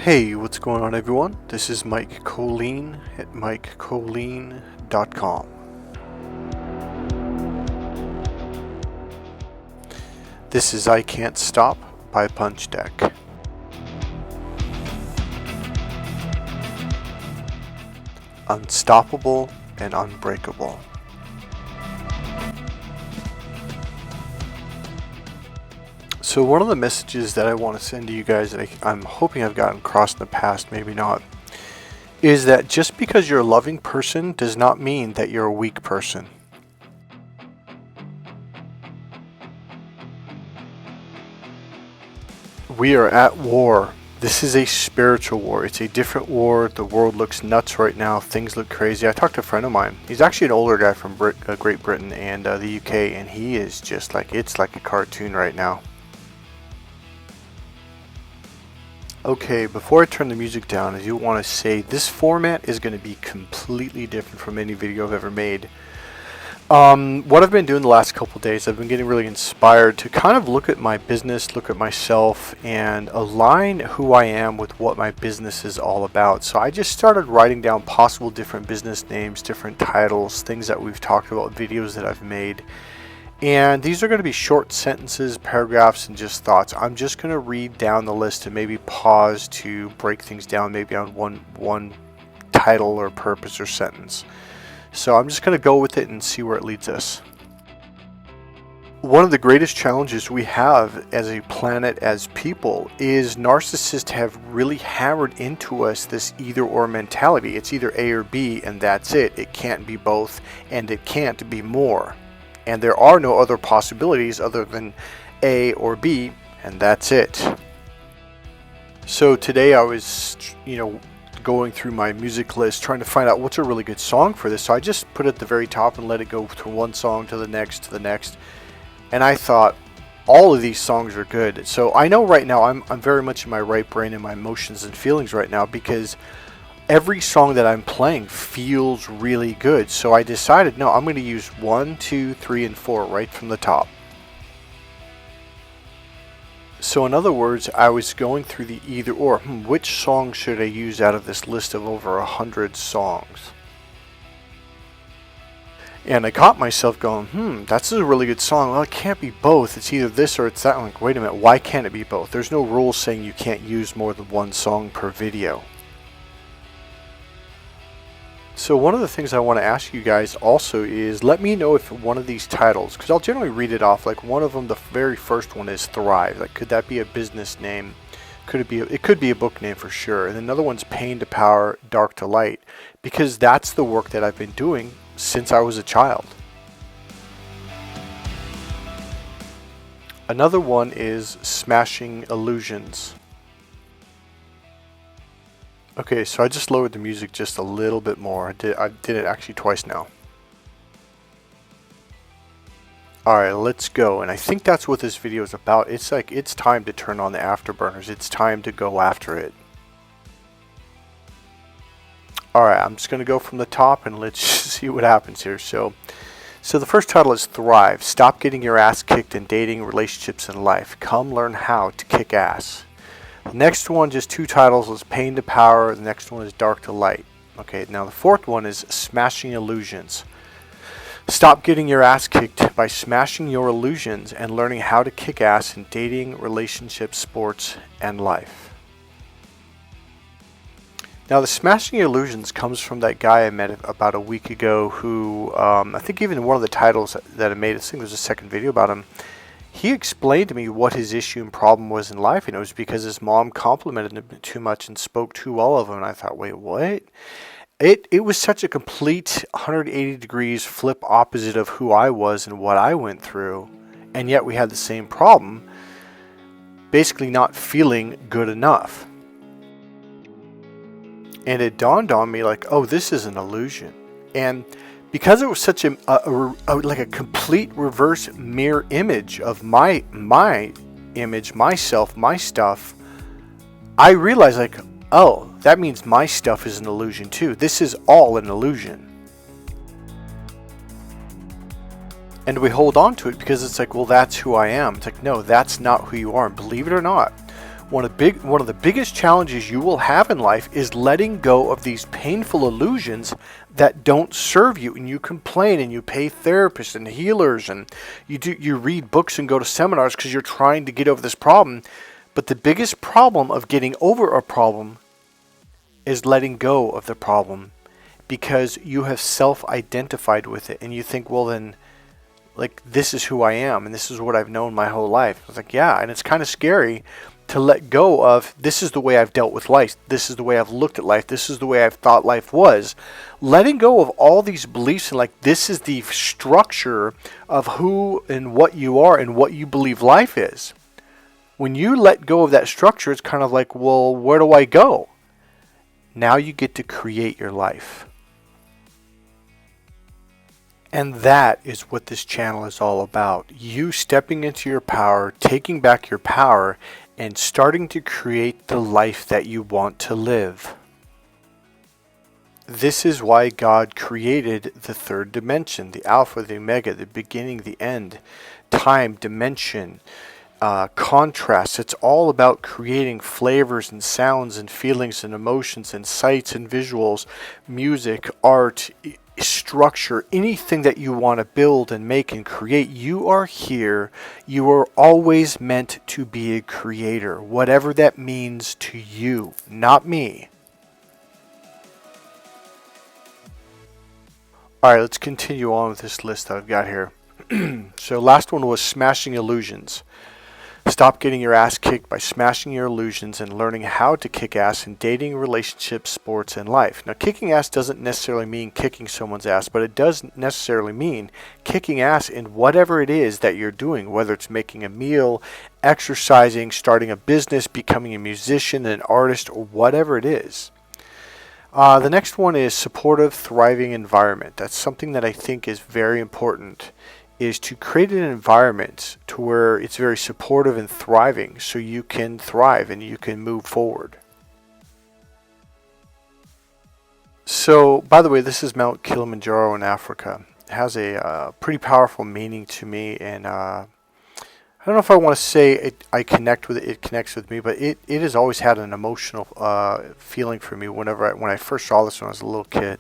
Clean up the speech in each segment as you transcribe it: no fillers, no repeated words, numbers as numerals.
Hey, what's going on everyone? This is Mike Kollin at MikeKollin.com. This is I Can't Stop by Punch Deck. Unstoppable and unbreakable. So one of the messages that I want to send to you guys that I'm hoping I've gotten across in the past, maybe not, is that just because you're a loving person does not mean that you're a weak person. We are at war. This is a spiritual war. It's a different war. The world looks nuts right now. Things look crazy. I talked to a friend of mine. He's actually an older guy from Great Britain and the UK, and he is just like, it's like a cartoon right now. Okay, before I turn the music down, I do want to say this format is going to be completely different from any video I've ever made. What I've been doing the last couple days, I've been getting really inspired to kind of look at my business, look at myself, and align who I am with what my business is all about. So I just started writing down possible different business names, different titles, things that we've talked about, videos that I've made. And these are going to be short sentences, paragraphs, and just thoughts. I'm just going to read down the list and maybe pause to break things down maybe on one title or purpose or sentence. So I'm just going to go with it and see where it leads us. One of the greatest challenges we have as a planet, as people, is narcissists have really hammered into us this either or mentality. It's either A or B and that's it. It can't be both and it can't be more. And there are no other possibilities other than A or B, and that's it. So today I was, going through my music list trying to find out what's a really good song for this. So I just put it at the very top and let it go to one song to the next. And I thought all of these songs are good. So I know right now I'm very much in my right brain and my emotions and feelings right now because every song that I'm playing feels really good. So I decided, no, I'm going to use 1, 2, 3, and 4 right from the top. So in other words, I was going through the either or. Which song should I use out of this list of over 100 songs? And I caught myself going, that's a really good song. Well, it can't be both. It's either this or it's that. I'm like, wait a minute, why can't it be both? There's no rule saying you can't use more than one song per video. So one of the things I want to ask you guys also is let me know if one of these titles, because I'll generally read it off, like one of them, the very first one is Thrive. Like, could that be a business name? It could be a book name for sure. And another one's Pain to Power, Dark to Light, because that's the work that I've been doing since I was a child. Another one is Smashing Illusions. Okay, so I just lowered the music just a little bit more. I did it actually twice now. Alright, let's go. And I think that's what this video is about. It's like, it's time to turn on the afterburners. It's time to go after it. Alright, I'm just going to go from the top and let's see what happens here. So the first title is Thrive. Stop getting your ass kicked in dating, relationships, and life. Come learn how to kick ass. The next one, just 2 titles, is Pain to Power. The next one is Dark to Light. Okay, now the fourth one is Smashing Illusions. Stop getting your ass kicked by smashing your illusions and learning how to kick ass in dating, relationships, sports, and life. Now the Smashing Illusions comes from that guy I met about a week ago who, I think even one of the titles that I made, I think there's a second video about him, he explained to me what his issue and problem was in life, and it was because his mom complimented him too much and spoke too well of him. And I thought, wait, what? It was such a complete 180 degrees flip opposite of who I was and what I went through, and yet we had the same problem, basically not feeling good enough. And it dawned on me like, oh, this is an illusion. And because it was such a complete reverse mirror image of my image, myself, my stuff, I realized like, oh, that means my stuff is an illusion too. This is all an illusion. And we hold on to it because it's like, well, that's who I am. It's like, no, that's not who you are. And believe it or not, One of the biggest challenges you will have in life is letting go of these painful illusions that don't serve you, and you complain and you pay therapists and healers and you read books and go to seminars because you're trying to get over this problem. But the biggest problem of getting over a problem is letting go of the problem, because you have self-identified with it and you think, well then, like, this is who I am and this is what I've known my whole life. It's like, yeah, and it's kind of scary to let go of, this is the way I've dealt with life, this is the way I've looked at life, this is the way I've thought life was. Letting go of all these beliefs and like, this is the structure of who and what you are and what you believe life is. When you let go of that structure, it's kind of like, well, where do I go? Now you get to create your life. And that is what this channel is all about. You stepping into your power, taking back your power, and starting to create the life that you want to live. This is why God created the third dimension, the Alpha, the Omega, the beginning, the end, time, dimension, contrast. It's all about creating flavors and sounds and feelings and emotions and sights and visuals, music, art, structure, anything that you want to build and make and create. You are here. You are always meant to be a creator, whatever that means to you, not me. All right, let's continue on with this list that I've got here. So last one was smashing illusions. Stop getting your ass kicked by smashing your illusions and learning how to kick ass in dating, relationships, sports, and life. Now, kicking ass doesn't necessarily mean kicking someone's ass, but it does necessarily mean kicking ass in whatever it is that you're doing, whether it's making a meal, exercising, starting a business, becoming a musician, an artist, or whatever it is. The next one is supportive, thriving environment. That's something that I think is very important, is to create an environment to where it's very supportive and thriving so you can thrive and you can move forward. So, by the way, this is Mount Kilimanjaro in Africa. It has a pretty powerful meaning to me, and I don't know if I want to say I connect with it, it connects with me, but it has always had an emotional feeling for me when I first saw this when I was a little kid.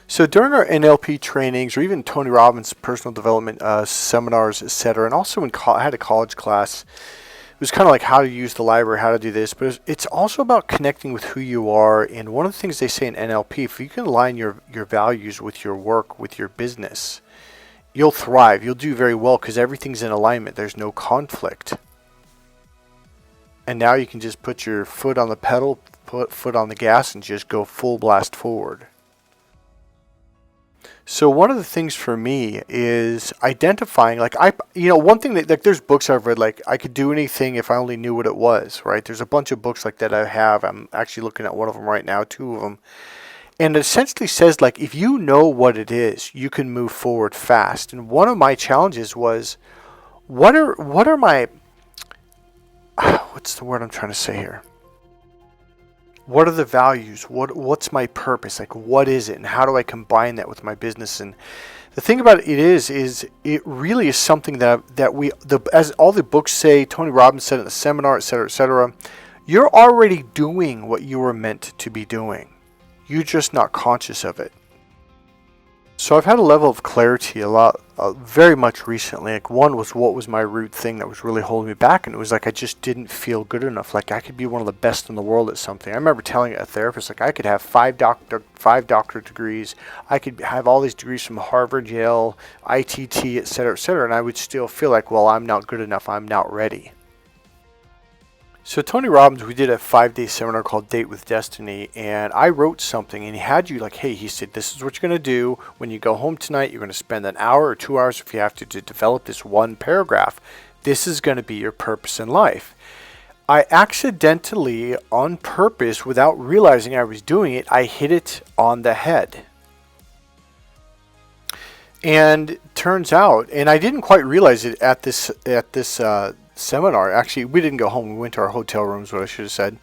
So during our NLP trainings, or even Tony Robbins' personal development seminars, etc., and also I had a college class, it was kind of like how to use the library, how to do this, but it's also about connecting with who you are. And one of the things they say in NLP, if you can align your values with your work, with your business, you'll thrive. You'll do very well because everything's in alignment. There's no conflict. And now you can just put your foot on the pedal, put foot on the gas, and just go full blast forward. So one of the things for me is identifying, one thing that, like, there's books I've read, like, I could do anything if I only knew what it was, right? There's a bunch of books like that I have. I'm actually looking at one of them right now, two of them. And it essentially says, like, if you know what it is, you can move forward fast. And one of my challenges was, what are my, what's the word I'm trying to say here? What are the values? What's my purpose? Like, what is it? And how do I combine that with my business? And the thing about it is it really is something as all the books say, Tony Robbins said in the seminar, etc., you're already doing what you were meant to be doing. You're just not conscious of it. So I've had a level of clarity very much recently. Like, one was, what was my root thing that was really holding me back? And it was like, I just didn't feel good enough. Like, I could be one of the best in the world at something. I remember telling a therapist, like, I could have five doctorate degrees. I could have all these degrees from Harvard, Yale, ITT, etc., and I would still feel like, well, I'm not good enough. I'm not ready. So Tony Robbins, we did a 5-day seminar called Date with Destiny, and I wrote something, and he had you like, hey, he said, this is what you're going to do. When you go home tonight, you're going to spend an hour or 2 hours if you have to develop this one paragraph. This is going to be your purpose in life. I accidentally, on purpose, without realizing I was doing it, I hit it on the head. And turns out, and I didn't quite realize it at this seminar. Actually, we didn't go home. We went to our hotel rooms, what I should have said.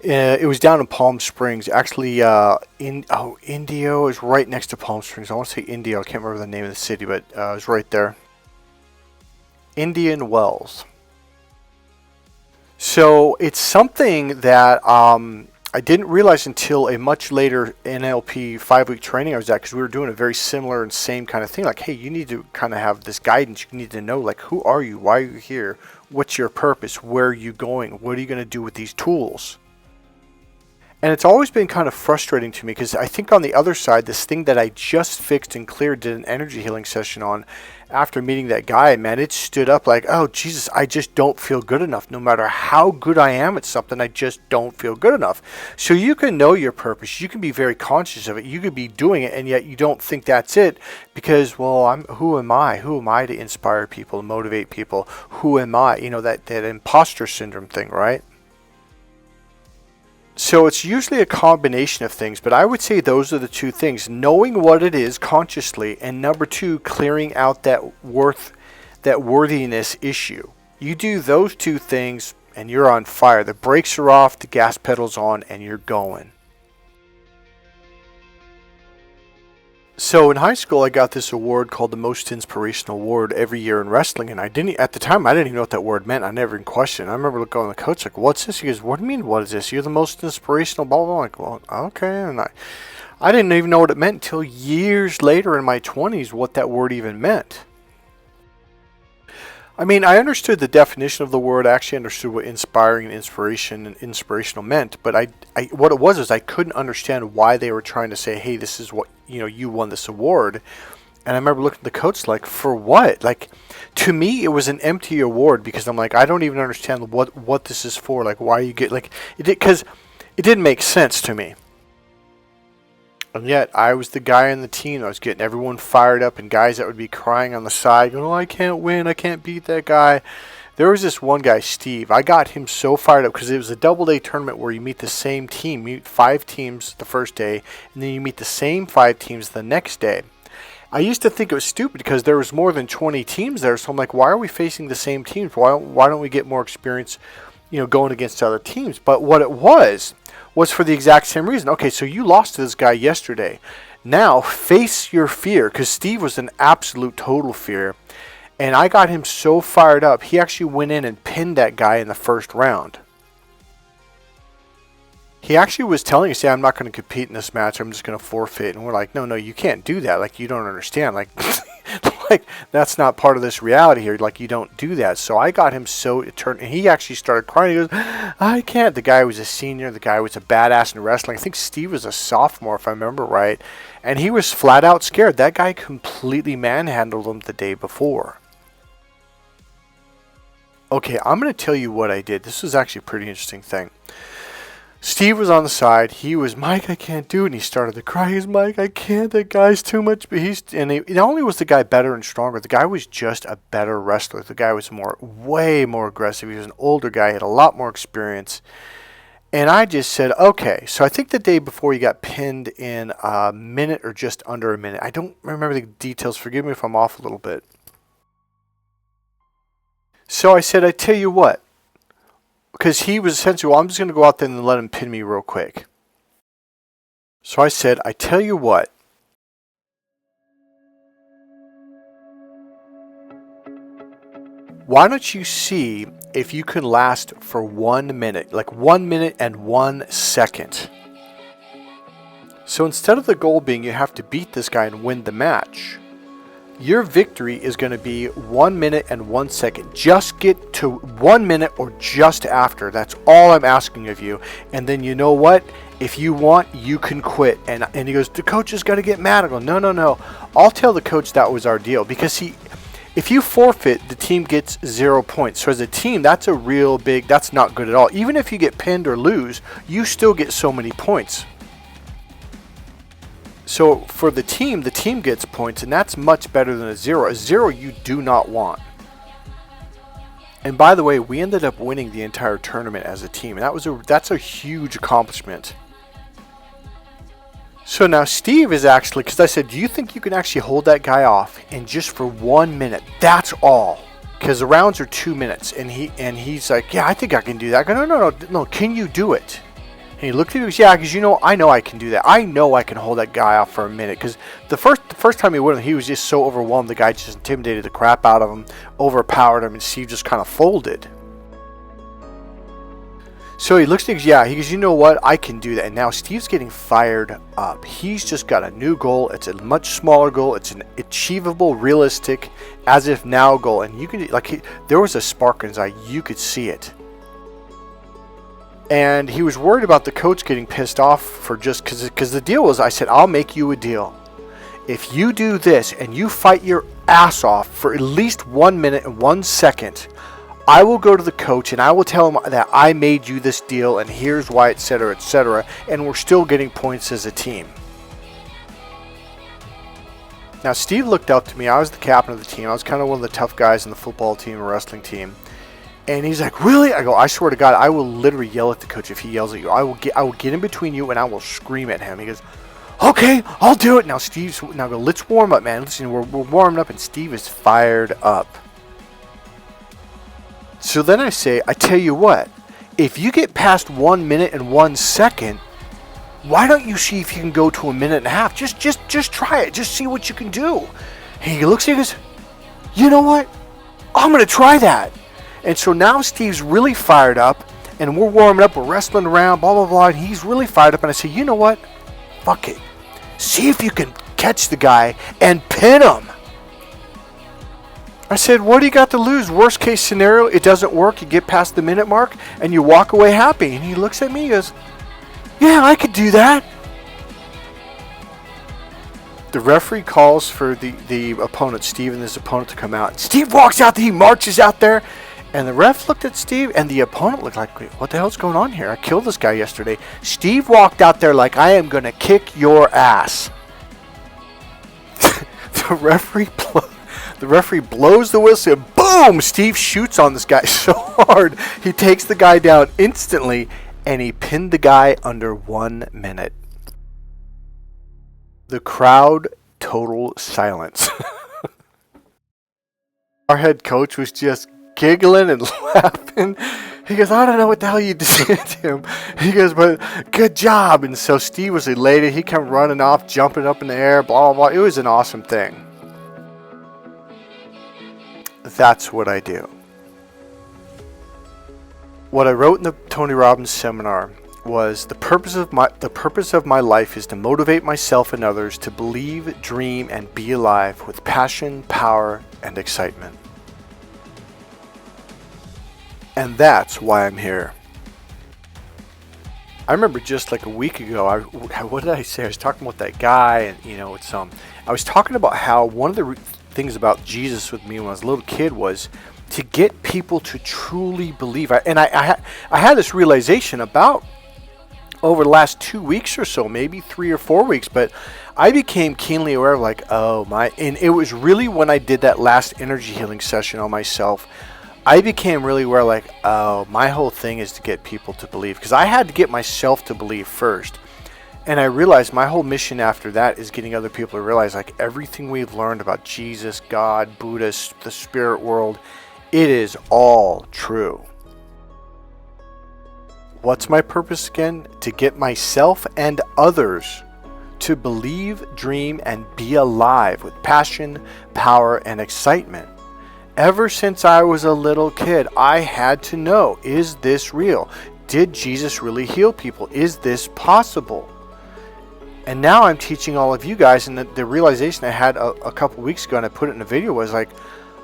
It was down in Palm Springs. Actually, Indio is right next to Palm Springs. I want to say Indio. I can't remember the name of the city, but it was right there. Indian Wells. So it's something that I didn't realize until a much later NLP 5-week training I was at, because we were doing a very similar and same kind of thing. Like, hey, you need to kind of have this guidance. You need to know, like, who are you? Why are you here? What's your purpose? Where are you going? What are you going to do with these tools? And it's always been kind of frustrating to me, because I think on the other side, this thing that I just fixed and cleared, did an energy healing session on after meeting that guy, man, it stood up like, oh, Jesus, I just don't feel good enough. No matter how good I am at something, I just don't feel good enough. So you can know your purpose. You can be very conscious of it. You could be doing it, and yet you don't think that's it because, well, who am I? Who am I to inspire people, motivate people? Who am I? You know, that imposter syndrome thing, right? So it's usually a combination of things, but I would say those are the two things: knowing what it is consciously, and number two, clearing out that worthiness issue. You do those two things and you're on fire. The brakes are off, the gas pedal's on, and you're going. So in high school, I got this award called the Most Inspirational Award every year in wrestling, and at the time I didn't even know what that word meant. I never even questioned. I remember going to the coach like, "What's this?" He goes, "What do you mean? What is this? You're the most inspirational." Blah blah blah. I'm like, well, okay. And I didn't even know what it meant until years later in my 20s what that word even meant. I mean, I understood the definition of the word. I actually understood what inspiring and inspiration and inspirational meant. But what it was is I couldn't understand why they were trying to say, hey, this is what, you won this award. And I remember looking at the coach like, for what? Like, to me, it was an empty award, because I'm like, I don't even understand what this is for. Like, why you get, like, because it didn't make sense to me. And yet, I was the guy on the team that was getting everyone fired up, and guys that would be crying on the side, going, oh, I can't win, I can't beat that guy. There was this one guy, Steve. I got him so fired up because it was a double-day tournament where you meet the same team. You meet 5 teams the first day, and then you meet the same 5 teams the next day. I used to think it was stupid because there was more than 20 teams there, so I'm like, why are we facing the same teams? Why don't we get more experience, going against other teams? But what it was for the exact same reason. Okay, so you lost to this guy yesterday. Now face your fear, because Steve was an absolute total fear. And I got him so fired up, he actually went in and pinned that guy in the first round. He actually was telling us, I'm not going to compete in this match, I'm just going to forfeit. And we're like, no, you can't do that. Like, you don't understand. Like, like, that's not part of this reality here. Like, you don't do that. So I got him so turned, and he actually started crying. He goes, I can't. The guy was a senior. The guy was a badass in wrestling. I think Steve was a sophomore, if I remember right. And he was flat out scared. That guy completely manhandled him the day before. Okay, I'm going to tell you what I did. This was actually a pretty interesting thing. Steve was on the side. He was, Mike, I can't do it. And he started to cry. He's, Mike, I can't. That guy's too much. But not only was the guy better and stronger, the guy was just a better wrestler. The guy was way more aggressive. He was an older guy. He had a lot more experience. And I just said, okay. So I think the day before he got pinned in a minute or just under a minute. I don't remember the details. Forgive me if I'm off a little bit. So I said, I tell you what. Because he was essentially, well, I'm just going to go out there and let him pin me real quick. So I said, I tell you what. Why don't you see if you can last for 1 minute, like 1 minute and 1 second. So instead of the goal being you have to beat this guy and win the match, your victory is going to be 1 minute and 1 second. Just get to 1 minute or just after. That's all I'm asking of you. And then you know what? If you want, you can quit. And he goes, the coach is going to get mad. I go, no. I'll tell the coach that was our deal. Because if you forfeit, the team gets 0 points. So as a team, that's that's not good at all. Even if you get pinned or lose, you still get so many points. So for the team gets points, and that's much better than a 0. A 0 you do not want. And by the way, we ended up winning the entire tournament as a team, and that's a huge accomplishment. So now Steve is actually, because I said, do you think you can actually hold that guy off and just for 1 minute? That's all. Because the rounds are 2 minutes, and he's like, yeah, I think I can do that. I go, no, can you do it? And he looked at me and goes, yeah, because I know I can do that. I know I can hold that guy off for a minute. Because the first time he went, he was just so overwhelmed. The guy just intimidated the crap out of him, overpowered him, and Steve just kind of folded. So he looks at me, yeah, he goes, you know what, I can do that. And now Steve's getting fired up. He's just got a new goal. It's a much smaller goal. It's an achievable, realistic, as if now goal. And you can, like, there was a spark in his eye. You could see it. And he was worried about the coach getting pissed off for just, because the deal was, I said, I'll make you a deal. If you do this and you fight your ass off for at least 1 minute and 1 second, I will go to the coach and I will tell him that I made you this deal and here's why, etc., etc., and we're still getting points as a team. Now, Steve looked up to me. I was the captain of the team. I was kind of one of the tough guys in the football team and wrestling team. And he's like, really? I go, I swear to God, I will literally yell at the coach if he yells at you. I will get in between you and I will scream at him. He goes, okay, I'll do it. Now, go, let's warm up, man. Listen, we're warming up and Steve is fired up. So then I say, I tell you what, if you get past 1 minute and 1 second, why don't you see if you can go to 1.5 minutes? Just try it. Just see what you can do. And he looks at me and goes, you know what? I'm going to try that. And so now Steve's really fired up and we're warming up. We're wrestling around, blah, blah, blah. And he's really fired up. And I say, you know what? Fuck it. See if you can catch the guy and pin him. I said, what do you got to lose? Worst case scenario, it doesn't work. You get past the minute mark and you walk away happy. And he looks at me and goes, yeah, I could do that. The referee calls for the opponent, Steve and his opponent, to come out. Steve walks out there, he marches out there. And the ref looked at Steve and the opponent looked like, what the hell's going on here? I killed this guy yesterday. Steve walked out there like, I am going to kick your ass. The referee blows the whistle, and boom! Steve shoots on this guy so hard, he takes the guy down instantly, and he pinned the guy under 1 minute. The crowd, total silence. Our head coach was just giggling and laughing. He goes, I don't know what the hell you did to him. He goes, but good job. And so Steve was elated. He came running off, jumping up in the air, blah, blah, blah. It was an awesome thing. That's what I do. What I wrote in the Tony Robbins seminar was the purpose of my life is to motivate myself and others to believe, dream, and be alive with passion, power, and excitement. And that's why I'm here. I remember just like a week ago, what did I say? I was talking about that guy, and I was talking about how one of the things about Jesus with me when I was a little kid was to get people to truly believe. I had this realization about over the last 2 weeks or so, maybe 3 or 4 weeks, but I became keenly aware of and it was really when I did that last energy healing session on myself, I became really aware my whole thing is to get people to believe, because I had to get myself to believe first. And I realized my whole mission after that is getting other people to realize everything we've learned about Jesus, God, Buddha, the spirit world, it is all true. What's my purpose again? To get myself and others to believe, dream, and be alive with passion, power, and excitement. Ever since I was a little kid, I had to know, is this real? Did Jesus really heal people? Is this possible? And now I'm teaching all of you guys, and the realization I had a couple weeks ago, and I put it in a video, was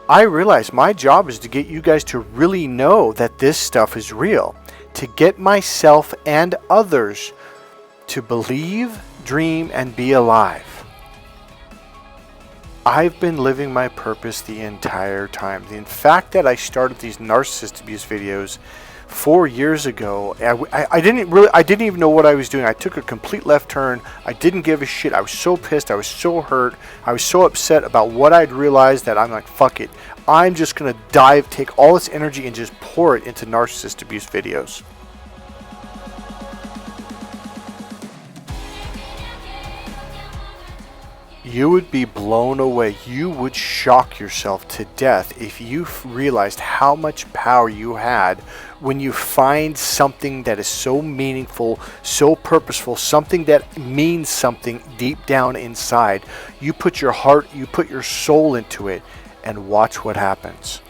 I realized my job is to get you guys to really know that this stuff is real. To get myself and others to believe, dream, and be alive. I've been living my purpose the entire time. In fact, that I started these narcissist abuse videos 4 years ago. I didn't even know what I was doing. I took a complete left turn. I didn't give a shit. I was so pissed. I was so hurt. I was so upset about what I'd realized that I'm like, fuck it. I'm just going to take all this energy and just pour it into narcissist abuse videos. You would be blown away. You would shock yourself to death if you realized how much power you had when you find something that is so meaningful, so purposeful, something that means something deep down inside. You put your heart, you put your soul into it, and watch what happens.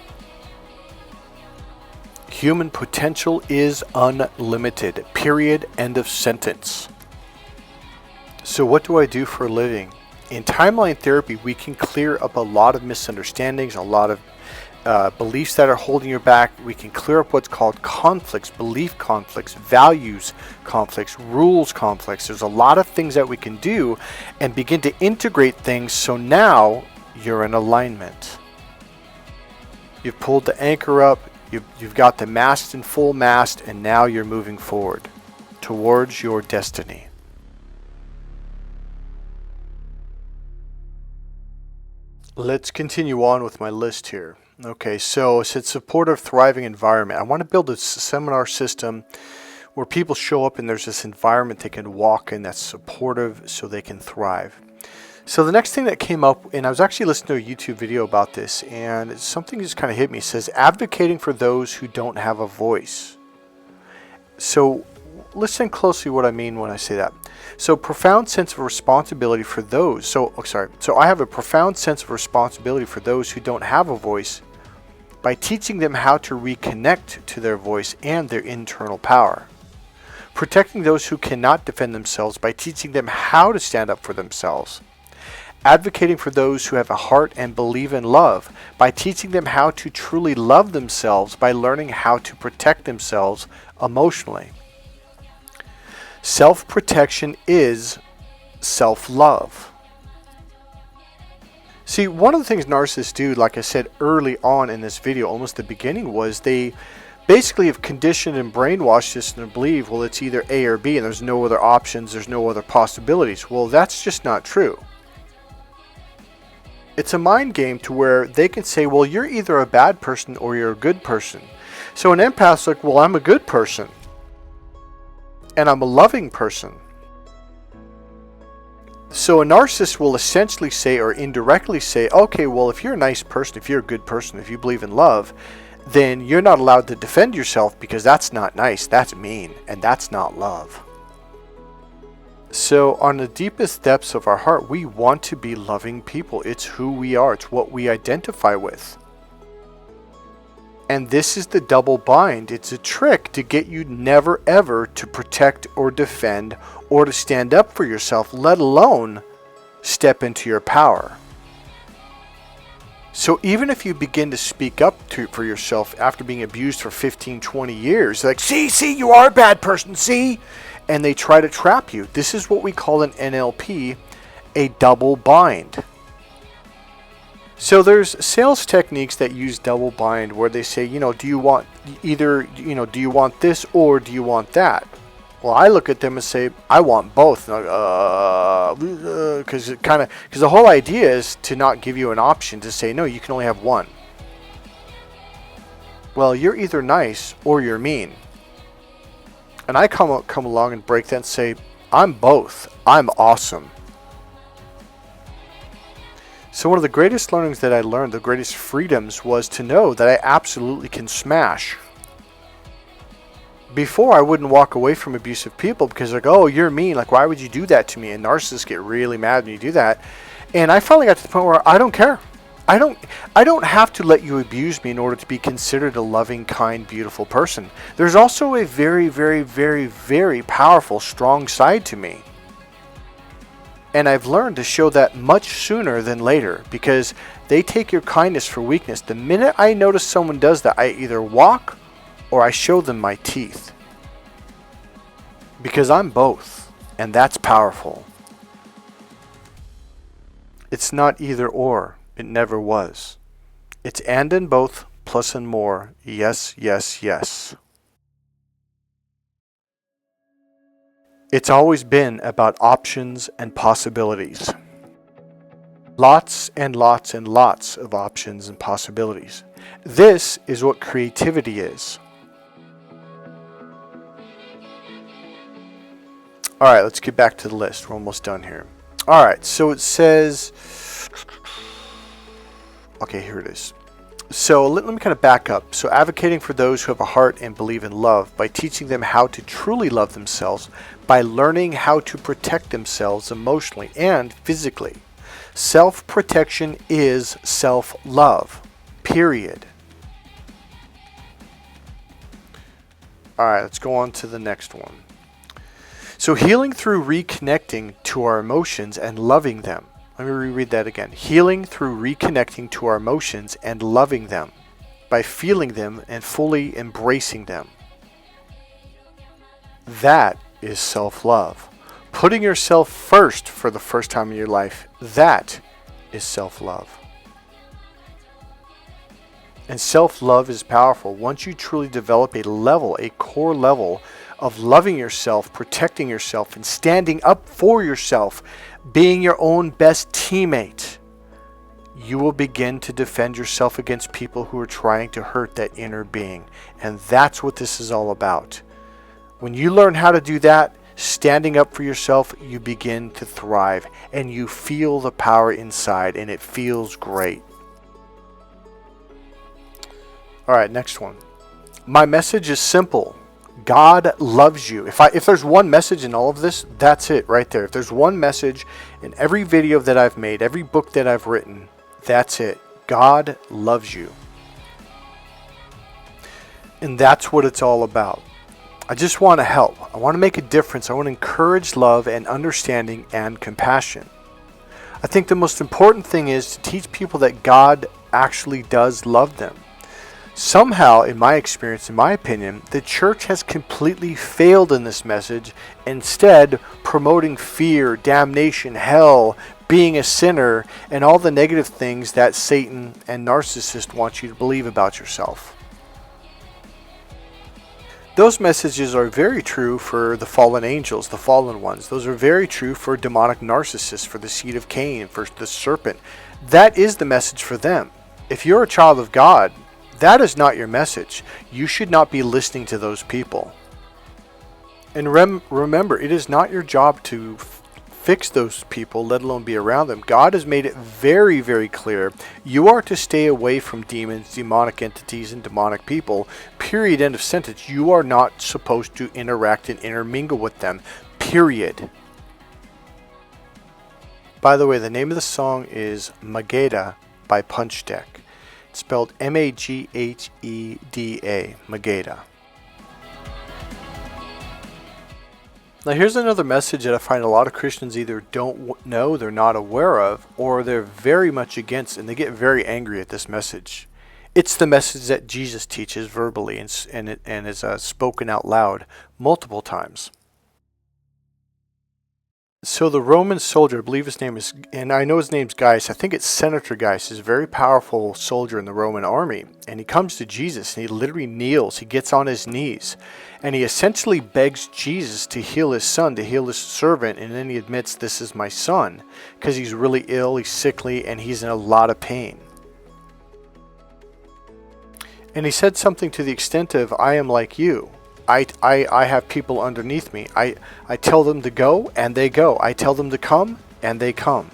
Human potential is unlimited. Period. End of sentence. So what do I do for a living? In timeline therapy, we can clear up a lot of misunderstandings, a lot of beliefs that are holding you back. We can clear up what's called conflicts, belief conflicts, values conflicts, rules conflicts. There's a lot of things that we can do and begin to integrate things so now you're in alignment. You've pulled the anchor up, you've got the mast in full mast, and now you're moving forward towards your destiny. Let's continue on with my list here. Okay, so it said supportive, thriving environment. I want to build a seminar system where people show up and there's this environment they can walk in that's supportive so they can thrive. So the next thing that came up, and I was actually listening to a YouTube video about this, and something just kind of hit me. It says advocating for those who don't have a voice. So listen closely what I mean when I say that. So profound sense of responsibility for those. So I have a profound sense of responsibility for those who don't have a voice by teaching them how to reconnect to their voice and their internal power. Protecting those who cannot defend themselves by teaching them how to stand up for themselves. Advocating for those who have a heart and believe in love by teaching them how to truly love themselves by learning how to protect themselves emotionally. Self-protection is self-love. See, one of the things narcissists do, like I said early on in this video, almost the beginning, was they basically have conditioned and brainwashed us to believe, well, it's either A or B and there's no other options, there's no other possibilities. Well, that's just not true. It's a mind game to where they can say, well, you're either a bad person or you're a good person. So an empath's like, well, I'm a good person. And I'm a loving person. So a narcissist will essentially say or indirectly say, okay, well, if you're a nice person, if you're a good person, if you believe in love, then you're not allowed to defend yourself because that's not nice, that's mean, and that's not love. So on the deepest depths of our heart, we want to be loving people. It's who we are. It's what we identify with. And this is the double bind. It's a trick to get you never ever to protect or defend or to stand up for yourself, let alone step into your power. So even if you begin to speak up for yourself after being abused for 15, 20 years, like, see, you are a bad person, see? And they try to trap you. This is what we call in NLP a double bind. So there's sales techniques that use double bind where they say, do you want either, do you want this or do you want that? Well, I look at them and say, I want both. Because the whole idea is to not give you an option to say, no, you can only have one. Well, you're either nice or you're mean. And I come along and break that and say, I'm both. I'm awesome. So one of the greatest learnings that I learned, the greatest freedoms, was to know that I absolutely can smash. Before, I wouldn't walk away from abusive people because like, oh, you're mean. Like, why would you do that to me? And narcissists get really mad when you do that. And I finally got to the point where I don't care. I don't have to let you abuse me in order to be considered a loving, kind, beautiful person. There's also a very, very, very, very powerful, strong side to me. And I've learned to show that much sooner than later because they take your kindness for weakness. The minute I notice someone does that, I either walk or I show them my teeth. Because I'm both, and that's powerful. It's not either or. It never was. It's and in both, plus and more. Yes, yes, yes. It's always been about options and possibilities. Lots and lots and lots of options and possibilities. This is what creativity is. Alright, let's get back to the list. We're almost done here. Alright, so it says... Okay, here it is. So let me kind of back up. So advocating for those who have a heart and believe in love by teaching them how to truly love themselves by learning how to protect themselves emotionally and physically. Self-protection is self-love. Period. All right, let's go on to the next one. So healing through reconnecting to our emotions and loving them. Let me reread that again. Healing through reconnecting to our emotions and loving them by feeling them and fully embracing them. That is self-love. Putting yourself first for the first time in your life, that is self-love. And self-love is powerful. Once you truly develop a core level of loving yourself, protecting yourself, and standing up for yourself, being your own best teammate, you will begin to defend yourself against people who are trying to hurt that inner being. And that's what this is all about. When you learn how to do that, standing up for yourself, you begin to thrive and you feel the power inside, and it feels great. All right, next one. My message is simple. God loves you. If there's one message in all of this, that's it right there. If there's one message in every video that I've made, every book that I've written, that's it. God loves you. And that's what it's all about. I just want to help. I want to make a difference. I want to encourage love and understanding and compassion. I think the most important thing is to teach people that God actually does love them. Somehow, in my experience, in my opinion, the church has completely failed in this message, instead promoting fear, damnation, hell, being a sinner, and all the negative things that Satan and Narcissist want you to believe about yourself. Those messages are very true for the fallen angels, the fallen ones. Those are very true for demonic narcissists, for the seed of Cain, for the serpent. That is the message for them. If you're a child of God, that is not your message. You should not be listening to those people. And remember, it is not your job to fix those people, let alone be around them. God has made it very, very clear. You are to stay away from demons, demonic entities, and demonic people. Period. End of sentence. You are not supposed to interact and intermingle with them. Period. By the way, the name of the song is Magheda by Punch Deck. Spelled Magheda, Magheda. Now here's another message that I find a lot of Christians either don't know, they're not aware of, or they're very much against, and they get very angry at this message. It's the message that Jesus teaches verbally and is spoken out loud multiple times. So the Roman soldier, I believe his name is, and I know his name's Gaius, I think it's Senator Gaius, is a very powerful soldier in the Roman army. And he comes to Jesus and he literally kneels, he gets on his knees, and he essentially begs Jesus to heal his son, to heal his servant, and then he admits, this is my son, because he's really ill, he's sickly, and he's in a lot of pain. And he said something to the extent of, I am like you. I have people underneath me. I tell them to go, and they go. I tell them to come, and they come.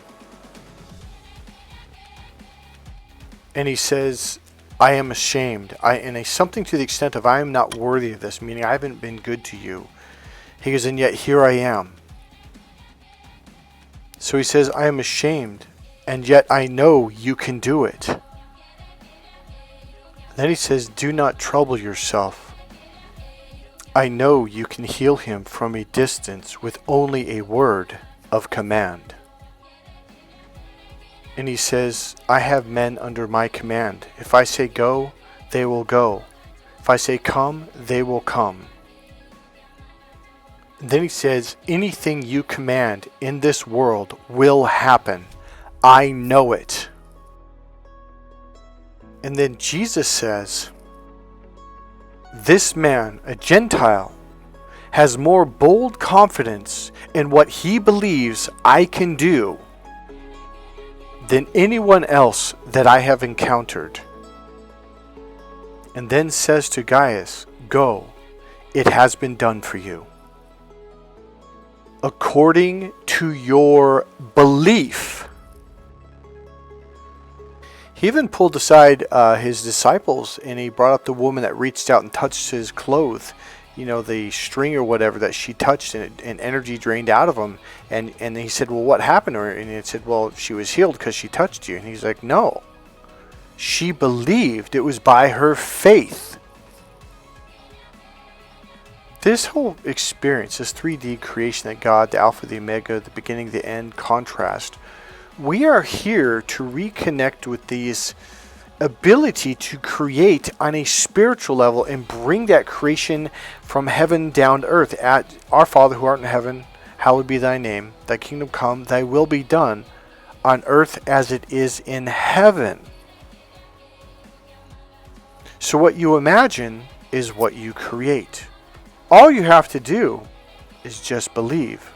And he says, I am ashamed. And something to the extent of, I am not worthy of this, meaning I haven't been good to you. He goes, and yet here I am. So he says, I am ashamed, and yet I know you can do it. And then he says, do not trouble yourself. I know you can heal him from a distance with only a word of command. And he says, I have men under my command. If I say go, they will go. If I say come, they will come. And then he says, anything you command in this world will happen. I know it. And then Jesus says, this man, a Gentile, has more bold confidence in what he believes I can do than anyone else that I have encountered. And then says to Gaius, go, it has been done for you. According to your belief. He even pulled aside his disciples, and he brought up the woman that reached out and touched his clothes, the string or whatever that she touched, and energy drained out of him. And he said, well, what happened to her? And he said, well, she was healed because she touched you. And he's like, no. She believed. It was by her faith. This whole experience, this 3D creation that God, the Alpha, the Omega, the beginning, the end, contrast, we are here to reconnect with these ability to create on a spiritual level and bring that creation from heaven down to earth. At our Father who art in heaven, hallowed be thy name. Thy kingdom come, thy will be done on earth as it is in heaven. So what you imagine is what you create. All you have to do is just believe.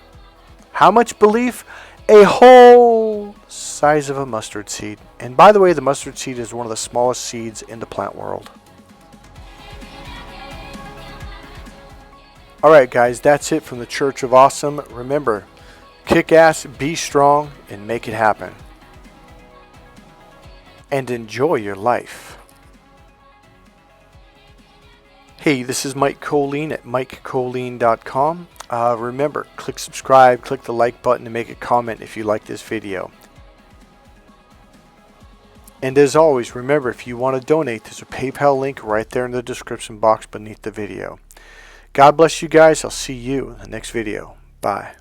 How much belief? A whole size of a mustard seed. And by the way, the mustard seed is one of the smallest seeds in the plant world. Alright guys, that's it from the Church of Awesome. Remember, kick ass, be strong, and make it happen. And enjoy your life. Hey, this is Mike Kollin at MikeKollin.com. Remember, click subscribe, click the like button, and make a comment if you like this video. And as always, remember, if you want to donate, there's a PayPal link right there in the description box beneath the video. God bless you guys. I'll see you in the next video. Bye.